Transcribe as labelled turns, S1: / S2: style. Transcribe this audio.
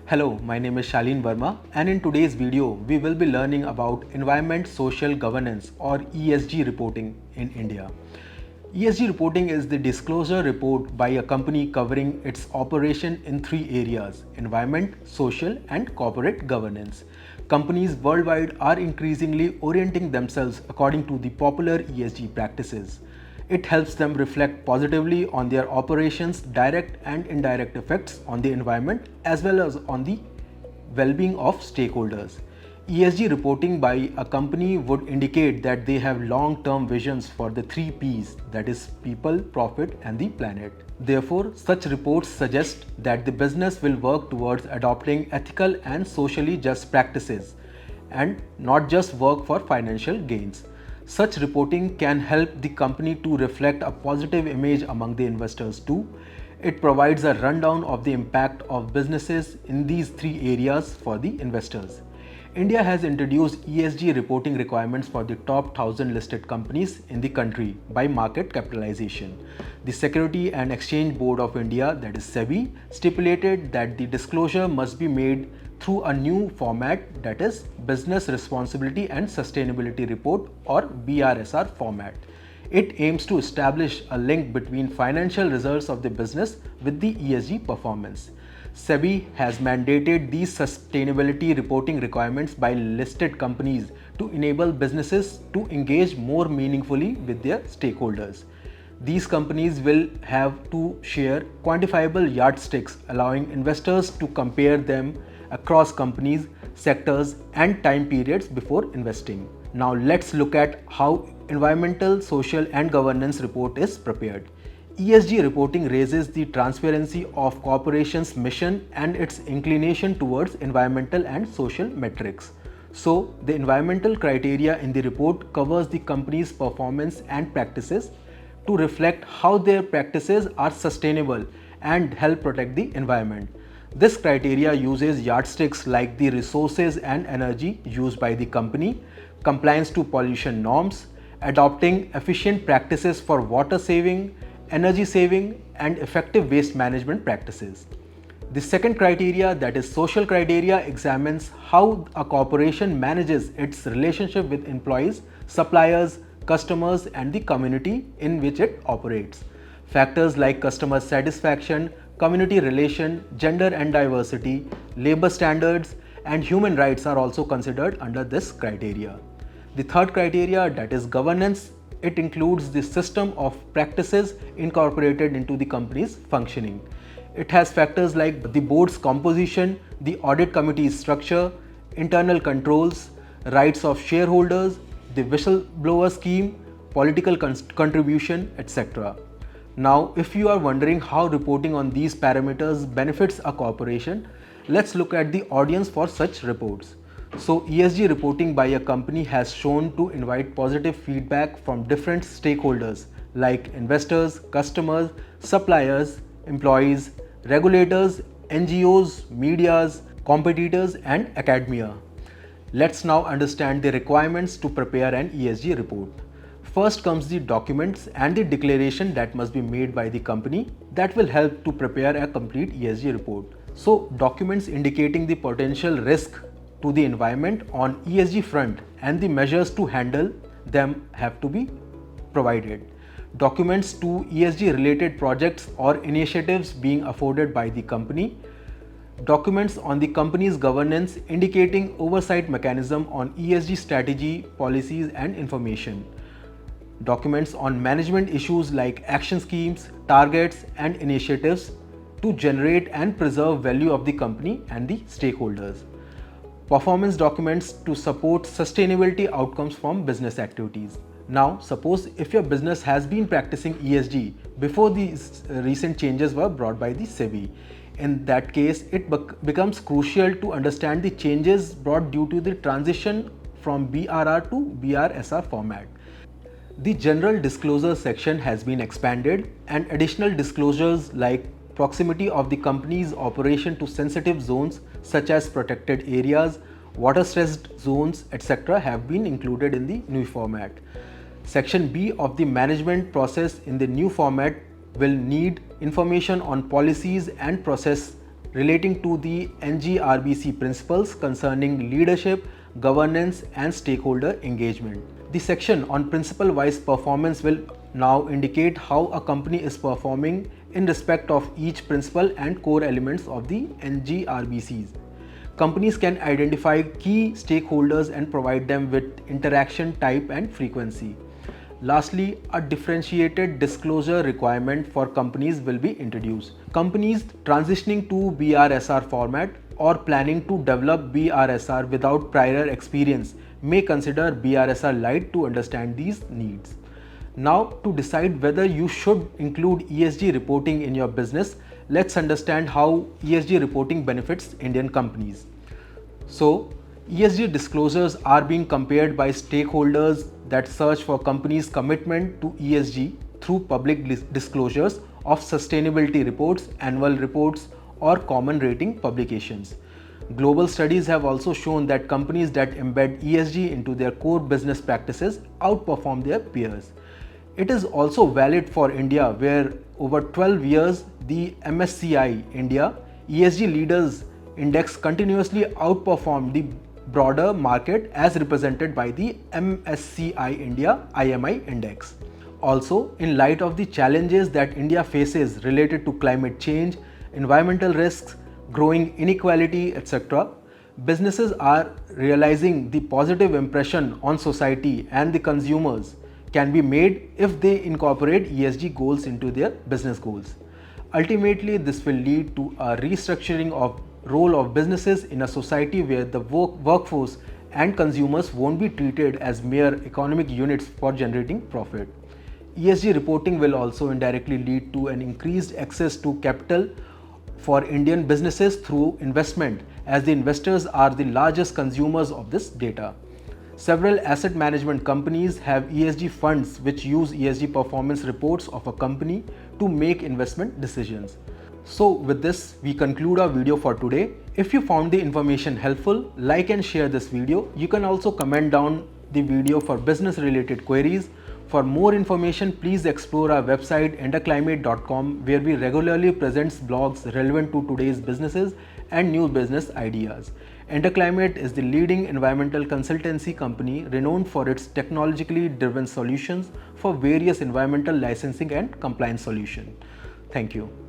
S1: Hello, my name is Shalin Verma, and in today's video we will be learning about environment social governance or ESG reporting in India. ESG reporting is the disclosure report by a company covering its operation in three areas: environment, social, and corporate governance. Companies worldwide are increasingly orienting themselves according to the popular ESG practices. It helps them reflect positively on their operations' direct and indirect effects on the environment as well as on the well-being of stakeholders. ESG reporting by a company would indicate that they have long-term visions for the three P's, that is people, profit and the planet. Therefore, such reports suggest that the business will work towards adopting ethical and socially just practices and not just work for financial gains. Such reporting can help the company to reflect a positive image among the investors too. It provides a rundown of the impact of businesses in these three areas for the investors. India has introduced ESG reporting requirements for the top 1000 listed companies in the country by market capitalization. The Securities and Exchange Board of India, that is SEBI, stipulated that the disclosure must be made through a new format, that is Business Responsibility and Sustainability Report or BRSR format. It aims to establish a link between financial results of the business with the ESG performance. SEBI has mandated these sustainability reporting requirements by listed companies to enable businesses to engage more meaningfully with their stakeholders. These companies will have to share quantifiable yardsticks, allowing investors to compare them across companies, sectors, and time periods before investing. Now let's look at how environmental, social, and governance report is prepared. ESG reporting raises the transparency of corporations' mission and its inclination towards environmental and social metrics. So, the environmental criteria in the report covers the company's performance and practices to reflect how their practices are sustainable and help protect the environment. This criteria uses yardsticks like the resources and energy used by the company, compliance to pollution norms, adopting efficient practices for water saving, energy saving, and effective waste management practices. The second criteria, that is social criteria, examines how a corporation manages its relationship with employees, suppliers, customers, and the community in which it operates. Factors like customer satisfaction, community relation, gender and diversity, labor standards, and human rights are also considered under this criteria. The third criteria, that is governance, it includes the system of practices incorporated into the company's functioning. It has factors like the board's composition, the audit committee's structure, internal controls, rights of shareholders, the whistleblower scheme, political contribution, etc. Now, if you are wondering how reporting on these parameters benefits a corporation, let's look at the audience for such reports. So, ESG reporting by a company has shown to invite positive feedback from different stakeholders like investors, customers, suppliers, employees, regulators, NGOs, medias, competitors, and academia. Let's now understand the requirements to prepare an ESG report. First comes the documents and the declaration that must be made by the company that will help to prepare a complete ESG report. So, documents indicating the potential risk to the environment on ESG front and the measures to handle them have to be provided. Documents to ESG related projects or initiatives being afforded by the company. Documents on the company's governance indicating oversight mechanism on ESG strategy, policies and information. Documents on management issues like action schemes, targets and initiatives to generate and preserve value of the company and the stakeholders. Performance documents to support sustainability outcomes from business activities. Now, suppose if your business has been practicing ESG before these recent changes were brought by the SEBI. In that case, it becomes crucial to understand the changes brought due to the transition from BRR to BRSR format. The general disclosure section has been expanded and additional disclosures like proximity of the company's operation to sensitive zones such as protected areas, water stressed zones, etc. have been included in the new format. Section B of the management process in the new format will need information on policies and process relating to the NGRBC principles concerning leadership, governance and stakeholder engagement. The section on principle-wise performance will now indicate how a company is performing in respect of each principle and core elements of the NGRBCs. Companies can identify key stakeholders and provide them with interaction type and frequency. Lastly, a differentiated disclosure requirement for companies will be introduced. Companies transitioning to BRSR format or planning to develop BRSR without prior experience may consider BRSR Lite to understand these needs. Now, to decide whether you should include ESG reporting in your business, let's understand how ESG reporting benefits Indian companies. So, ESG disclosures are being compared by stakeholders that search for companies' commitment to ESG through public disclosures of sustainability reports, annual reports, or common rating publications. Global studies have also shown that companies that embed ESG into their core business practices outperform their peers. It is also valid for India, where over 12 years the MSCI India ESG Leaders Index continuously outperformed the broader market as represented by the MSCI India IMI Index. Also, in light of the challenges that India faces related to climate change, environmental risks, growing inequality, etc., businesses are realizing the positive impression on society and the consumers can be made if they incorporate ESG goals into their business goals. Ultimately, this will lead to a restructuring of role of businesses in a society where the workforce and consumers won't be treated as mere economic units for generating profit. ESG reporting will also indirectly lead to an increased access to capital for Indian businesses through investment, as the investors are the largest consumers of this data. Several asset management companies have ESG funds which use ESG performance reports of a company to make investment decisions. So with this, we conclude our video for today. If you found the information helpful, like and share this video. You can also comment down the video for business related queries. For more information, please explore our website enterclimate.com, where we regularly present blogs relevant to today's businesses and new business ideas. Enterclimate is the leading environmental consultancy company renowned for its technologically driven solutions for various environmental licensing and compliance solutions. Thank you.